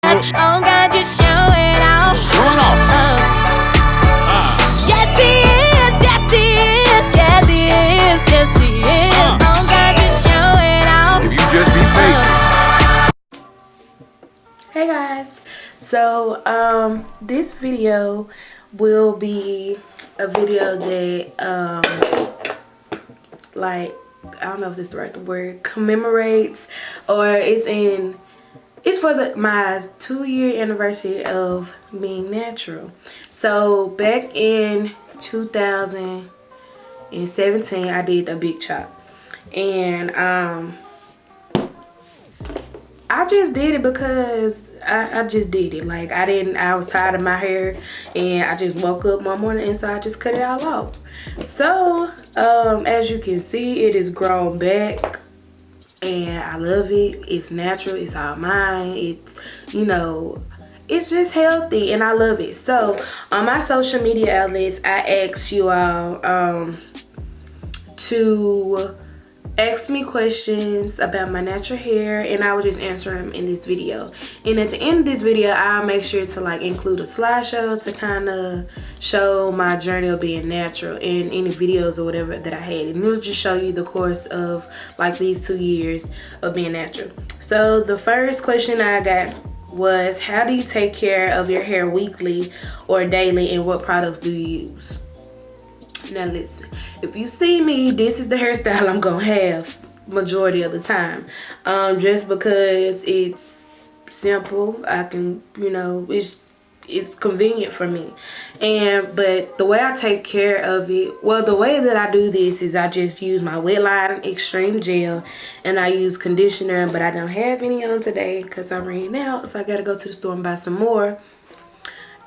Oh God, just show it off. Yes he is, yes he is, yes he is, yes he is. Oh God, just show it off. If you just be faithful. Hey guys, so this video will be a video that like, I don't know if this is the right word, commemorates, or it's for my 2-year anniversary of being natural. So back in 2017 I did a big chop, and I just did it because I just did it. Like, I was tired of my hair, and I just woke up one morning and so I just cut it all off. So as you can see, it is grown back and I love it. It's natural, it's all mine, it's, you know, it's just healthy and I love it. So on my social media outlets, I asked you all to ask me questions about my natural hair, and I will just answer them in this video. And at the end of this video, I'll make sure to like include a slideshow to kind of show my journey of being natural in any videos or whatever that I had, and it'll just show you the course of like these 2 years of being natural. So the first question I got was, how do you take care of your hair weekly or daily, and what products do you use? Now listen, if you see me, this is the hairstyle I'm gonna have majority of the time, just because it's simple. I can, you know, it's convenient for me. But the way I take care of it, well, the way that I do this is I just use my wet line extreme gel, and I use conditioner, but I don't have any on today because I ran out, so I gotta go to the store and buy some more,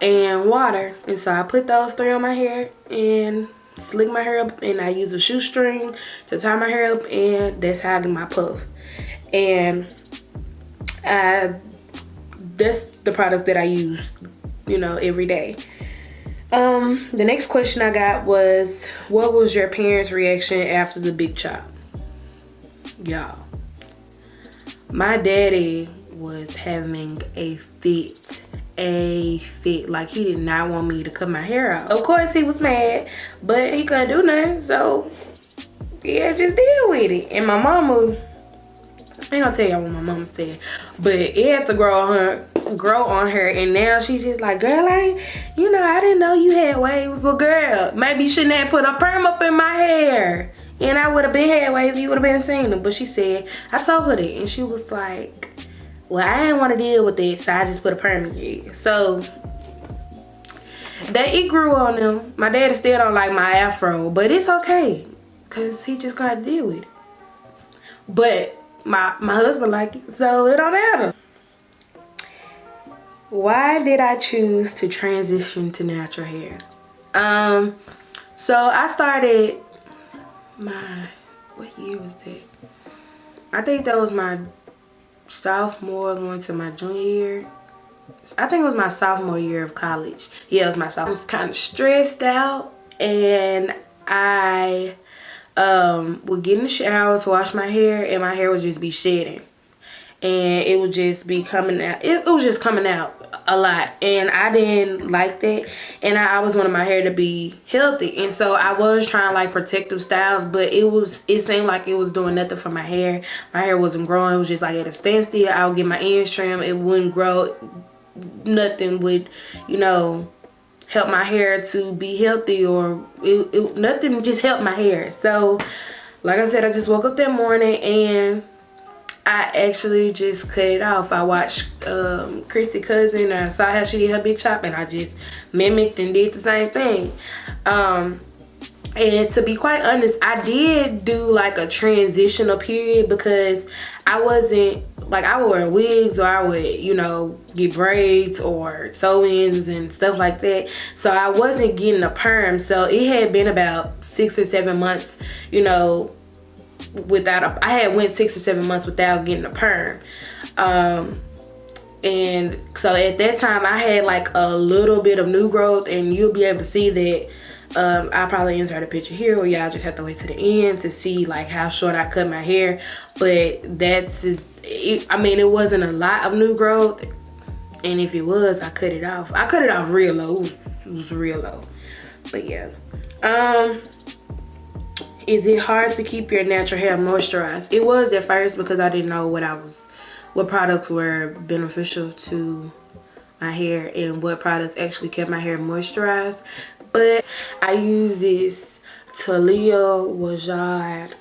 and water. And so I put those 3 on my hair and slick my hair up, and I use a shoestring to tie my hair up, and that's how I do my puff. And that's the product that I use, you know, every day. The next question I got was, what was your parents' reaction after the big chop? Y'all, my daddy was having a fit. Like, he did not want me to cut my hair out. Of course he was mad, but he couldn't do nothing, so yeah, just deal with it. And my mama, I ain't gonna tell y'all what my mama said, but it had to grow on her, and now she's just like, girl, I didn't know you had waves. Well, girl, maybe you shouldn't have put a perm up in my hair, and I would have been had waves and you would have been seeing them. But she said, I told her that, and she was like, well, I didn't want to deal with it, so I just put a perm in your hair. So it grew on them. My daddy still don't like my afro, but it's okay, cause he just gotta deal with it. But my husband like it, so it don't matter. Why did I choose to transition to natural hair? So I started what year was that? I think that was my sophomore going to my junior year. I think it was my sophomore year of college. Yeah, it was my sophomore. I was kind of stressed out, and I would get in the shower to wash my hair, and my hair would just be shedding, and it would just be coming out. It was just coming out a lot, and I didn't like that, and I always wanted my hair to be healthy, and so I was trying like protective styles, but it seemed like it was doing nothing for my hair. My hair wasn't growing. It was just like at a standstill. I would get my ends trimmed, it wouldn't grow. Nothing would, you know, help my hair to be healthy, or nothing just helped my hair. So like I said, I just woke up that morning and I actually just cut it off. I watched Chrissy's cousin, and I saw how she did her big chop, and I just mimicked and did the same thing. And to be quite honest, I did do like a transitional period, because I wasn't like, I would wear wigs, or I would, you know, get braids or sew-ins and stuff like that. So I wasn't getting a perm. So it had been about 6 or 7 months, you know, I had went 6 or 7 months without getting a perm. And so at that time I had like a little bit of new growth, and you'll be able to see that. I'll probably insert a picture here, or y'all just have to wait to the end to see like how short I cut my hair. But that's just, I mean, it wasn't a lot of new growth. And if it was, I cut it off. I cut it off real low. It was real low. But yeah. Is it hard to keep your natural hair moisturized? It was at first because I didn't know what products were beneficial to my hair and what products actually kept my hair moisturized. But I use this Taliah Waajid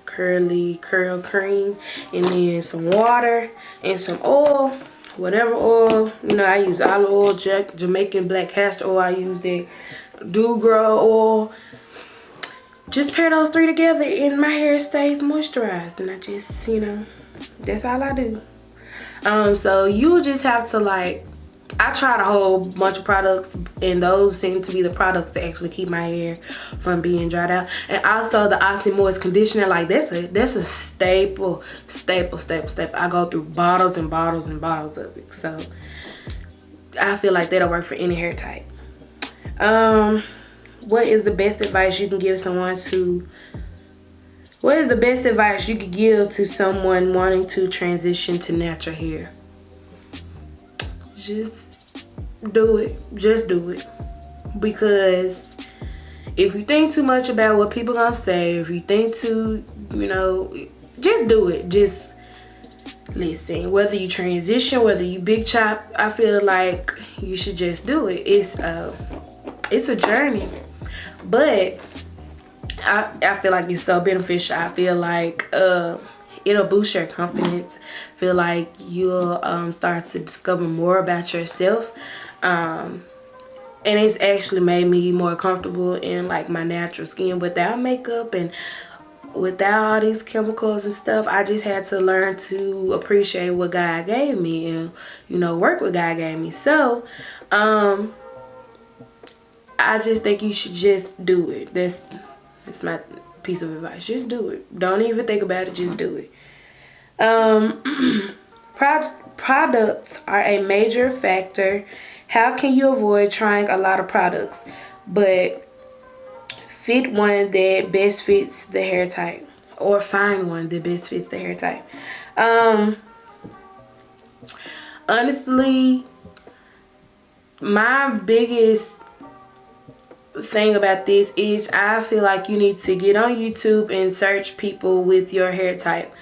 curl cream, and then some water and some oil, whatever oil. You know, I use olive oil, Jamaican black castor oil. I use the Gro oil. Just pair those three together and my hair stays moisturized. And I just, you know, that's all I do. So you just have to like, I tried a whole bunch of products, and those seem to be the products that actually keep my hair from being dried out. And also the Aussie moist conditioner, like that's a staple. I go through bottles and bottles and bottles of it. So I feel like that'll work for any hair type. What is the best advice you can give someone wanting to transition to natural hair? Just do it. Just do it. Because if you think too much about what people gonna say, if you think too, you know, just do it. Just listen. Whether you transition, whether you big chop, I feel like you should just do it. It's a journey. But I feel like it's so beneficial. I feel like it'll boost your confidence. Feel like you'll start to discover more about yourself. And it's actually made me more comfortable in like my natural skin without makeup and without all these chemicals and stuff. I just had to learn to appreciate what God gave me and, you know, work what God gave me. So I just think you should just do it. That's my piece of advice. Just do it. Don't even think about it. Just do it. Products are a major factor. How can you avoid trying a lot of products but fit one that best fits the hair type, or find one that best fits the hair type? Honestly, my biggest thing about this is I feel like you need to get on YouTube and search people with your hair type.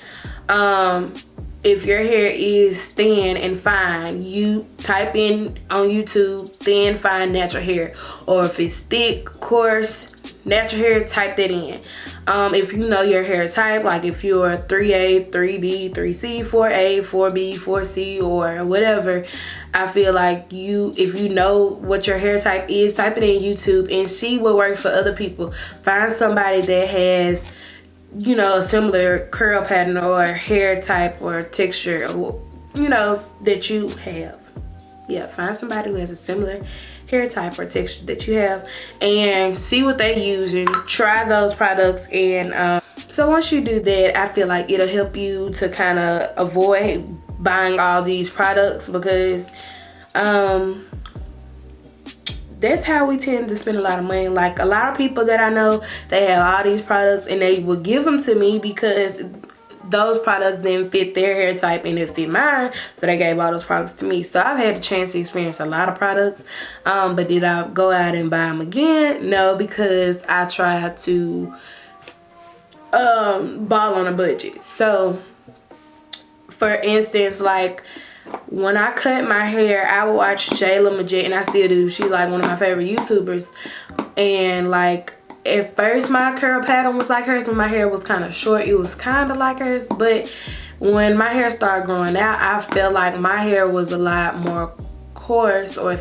If your hair is thin and fine, you type in on YouTube thin, fine, natural hair. Or if it's thick, coarse, natural hair, type that in. If you know your hair type, like if you're 3A, 3B, 3C, 4A, 4B, 4C, or whatever, I feel like if you know what your hair type is, type it in YouTube and see what works for other people. Find somebody that has, you know, a similar curl pattern or hair type or texture, or, you know, that you have. Yeah, find somebody who has a similar hair type or texture that you have and see what they use and try those products. And so once you do that, I feel like it'll help you to kind of avoid buying all these products, because that's how we tend to spend a lot of money. Like a lot of people that I know, they have all these products and they will give them to me because those products didn't fit their hair type and it fit mine, so they gave all those products to me. So I've had a chance to experience a lot of products, but did I go out and buy them again? No, because I tried to ball on a budget. So for instance, like when I cut my hair, I would watch Jayla Majette, and I still do. She's like one of my favorite YouTubers. And like at first my curl pattern was like hers. When my hair was kind of short, it was kind of like hers. But when my hair started growing out, I felt like my hair was a lot more coarse than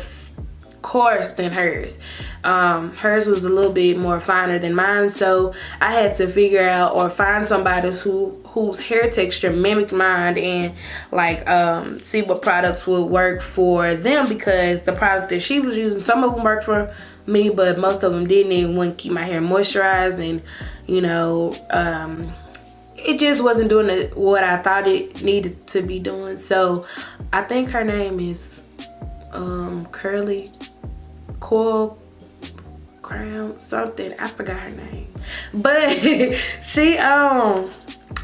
hers. Hers was a little bit more finer than mine, so I had to figure out or find somebody whose hair texture mimicked mine and like see what products would work for them, because the products that she was using, some of them worked for me, but most of them didn't, and wouldn't keep my hair moisturized, and you know, it just wasn't doing what I thought it needed to be doing. So I think her name is Curly Coil Crown something, I forgot her name, but she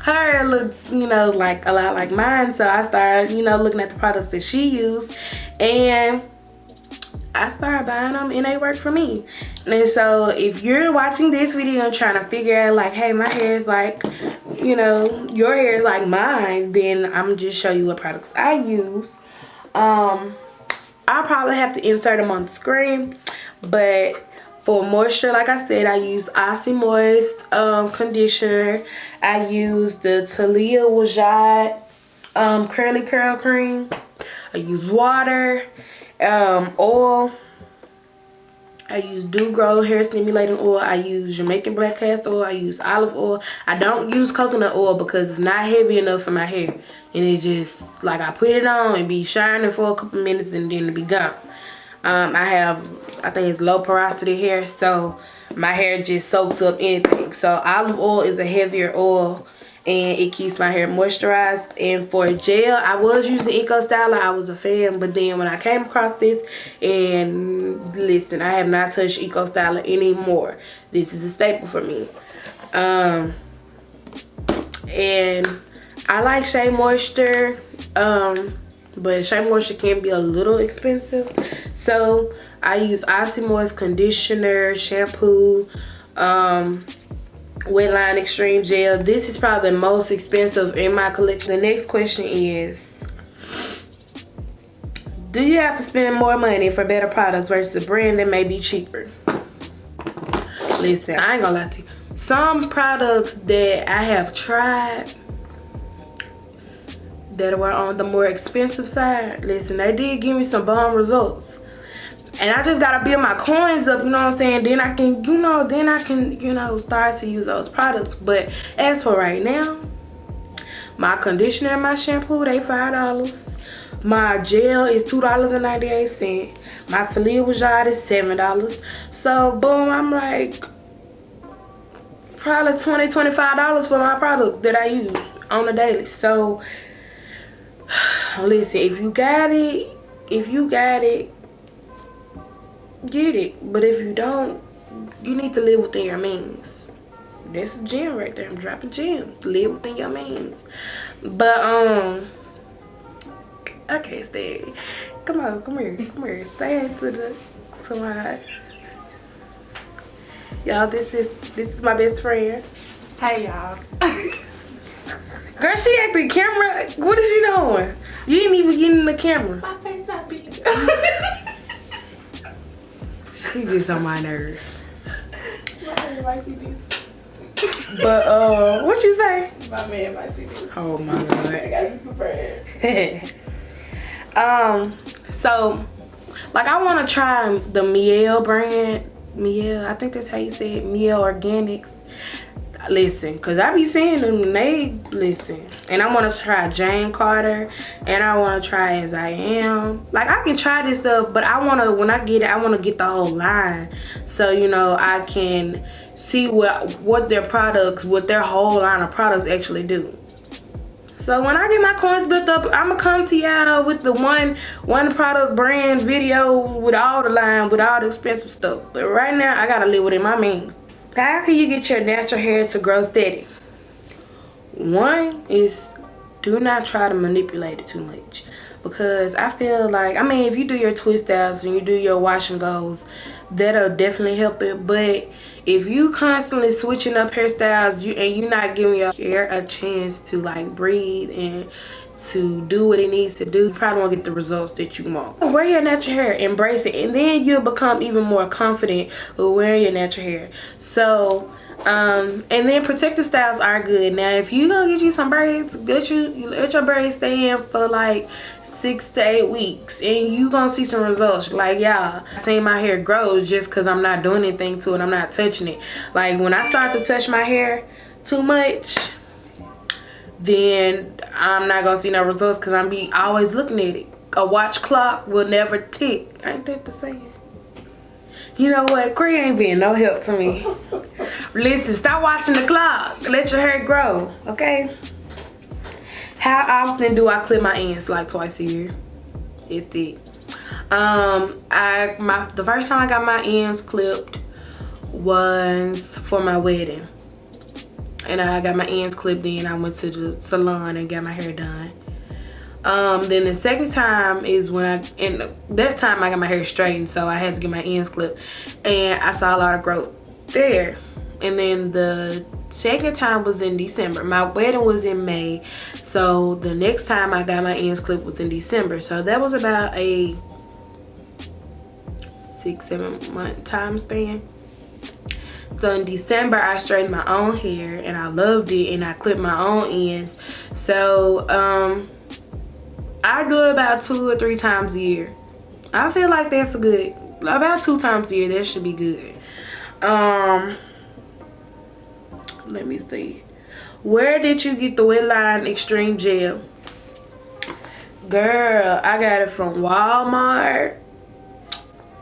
her hair looks, you know, like a lot like mine. So I started, you know, looking at the products that she used, and I started buying them, and they work for me. And so if you're watching this video and trying to figure out like, hey, my hair is like, you know, your hair is like mine, then I'm just show you what products I use. I'll probably have to insert them on the screen, but for moisture, like I said, I use Aussie Moist conditioner. I use the Taliah Waajid curly curl cream. I use water, oil. I use Gro Hair Stimulating Oil. I use Jamaican Black Castor Oil. I use olive oil. I don't use coconut oil because it's not heavy enough for my hair. And it's just like I put it on and be shining for a couple minutes and then it be gone. I think it's low porosity hair, so my hair just soaks up anything. So olive oil is a heavier oil and it keeps my hair moisturized. And for gel, I was using Eco Styler. I was a fan, but then when I came across this, and listen, I have not touched Eco Styler anymore. This is a staple for me. And I like Shea Moisture, but Shea Moisture can be a little expensive. So I use Aussie Moist conditioner, shampoo, Wetline Extreme Gel. This is probably the most expensive in my collection. The next question is, do you have to spend more money for better products versus a brand that may be cheaper? Listen, I ain't gonna lie to you. Some products that I have tried that were on the more expensive side, listen, they did give me some bomb results. And I just gotta build my coins up, you know what I'm saying? Then I can, you know, start to use those products. But as for right now, my conditioner and my shampoo, they $5. My gel is $2.98. My Taliah Waajid is $7. So boom, I'm like probably $20, $25 for my products that I use on a daily. So listen, if you got it, get it. But if you don't, you need to live within your means. That's a gem right there. I'm dropping gems. Live within your means. But I can't stay. Come here. Stay to my. Y'all, this is my best friend. Hey y'all. Girl, she at the camera. What are you doing? You didn't even get in the camera. My face not big. She gets on my nerves. My man might see this. But what you say? My man might see this. Oh my god. I gotta be prepared. So like I want to try the Miel brand. Miel, I think that's how you say it. Miel Organics. Listen, cause I be seeing them, they listen. And I want to try Jane Carter, and I want to try As I Am. Like I can try this stuff, but I want to, when I get it, I want to get the whole line, so you know I can see what their products, what their whole line of products actually do. So when I get my coins built up, I'm gonna come to y'all with the one product brand video with all the line, with all the expensive stuff. But right now, I gotta live within my means. How can you get your natural hair to grow steady? One is, do not try to manipulate it too much, because I feel like, I mean, if you do your twist outs and you do your wash and goes, that'll definitely help it. But if you constantly switching up hairstyles and you're not giving your hair a chance to like breathe and to do what it needs to do, you probably won't get the results that you want. Wear your natural hair, embrace it, and then you'll become even more confident with wearing your natural hair. So and then protective styles are good. Now if you gonna get you some braids, let your braids stay in for like 6 to 8 weeks and you gonna see some results. Like y'all, I seen my hair grow just because I'm not doing anything to it. I'm not touching it. Like when I start to touch my hair too much, then I'm not gonna see no results, because I'm be always looking at it. A watch clock will never tick. Ain't that the saying? You know what? Cree ain't being no help to me. Listen, stop watching the clock. Let your hair grow, okay? How often do I clip my ends? Like twice a year. It's it. The first time I got my ends clipped was for my wedding. and I got my ends clipped in. I went to the salon and got my hair done. Then the second time is when that time I got my hair straightened, so I had to get my ends clipped, and I saw a lot of growth there. And then the second time was in December. My wedding was in May, so the next time I got my ends clipped was in December. So that was about a 6-7 month time span. So in December I straightened my own hair and I loved it, and I clipped my own ends. So I do it about 2 or 3 times a year. I feel like that's about 2 times a year. That should be good. Let me see. Where did you get the wet line extreme gel? Girl, I got it from Walmart,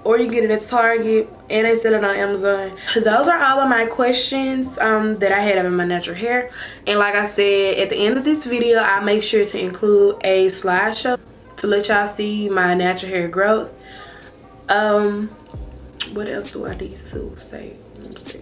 or you get it at Target, and they sell it on Amazon. Those are all of my questions that I had about my natural hair. And like I said, at the end of this video, I make sure to include a slideshow to let y'all see my natural hair growth. What else do I need to say? Let me see.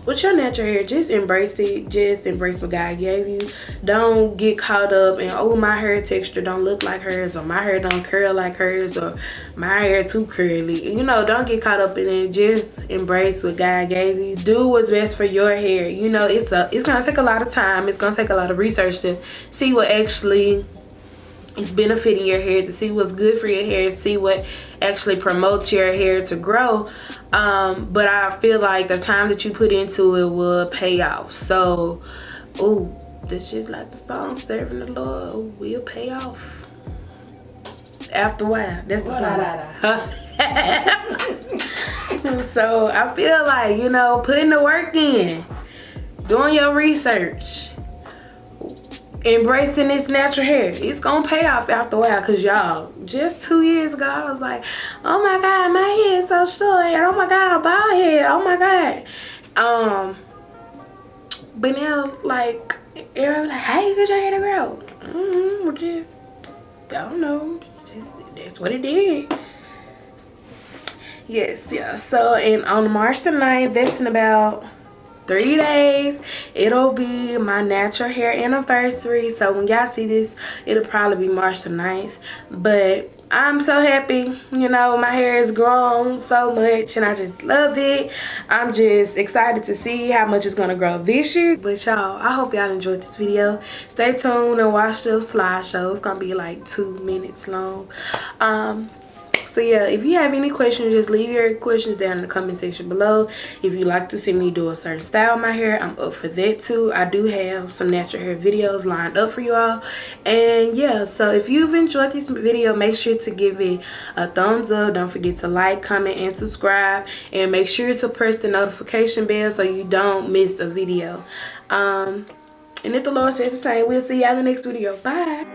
With your natural hair, just embrace it. Just embrace what God gave you. Don't get caught up in, oh, my hair texture don't look like hers, or my hair don't curl like hers, or my hair too curly. You know, don't get caught up in it. Just embrace what God gave you. Do what's best for your hair. You know, it's gonna take a lot of time. It's gonna take a lot of research to see what actually is benefiting your hair, to see what's good for your hair, to see what actually promotes your hair to grow. But I feel like the time that you put into it will pay off. So, oh, this just like the song, serving the Lord will pay off after a while. That's the song. So I feel like, you know, putting the work in, doing your research, embracing this natural hair, it's gonna pay off after a while. Cause y'all, just 2 years ago I was like, oh my god, my hair is so short, and oh my god, I'm bald head, oh my god. But now, like, everybody like, how you get your hair to grow? Just, I don't know, just that's what it did. Yes, yeah. So, and on March the 9th, that's in about 3 days, it'll be my natural hair anniversary. So when y'all see this, it'll probably be March the 9th. But I'm so happy, you know, my hair has grown so much and I just love it. I'm just excited to see how much it's gonna grow this year. But y'all, I hope y'all enjoyed this video. Stay tuned and watch the slideshow. It's gonna be like 2 minutes long. So yeah, if you have any questions, just leave your questions down in the comment section below. If you'd like to see me do a certain style of my hair, I'm up for that too. I do have some natural hair videos lined up for you all. And yeah, so if you've enjoyed this video, make sure to give it a thumbs up. Don't forget to like, comment, and subscribe. And make sure to press the notification bell so you don't miss a video. And if the Lord says the same, we'll see y'all in the next video. Bye.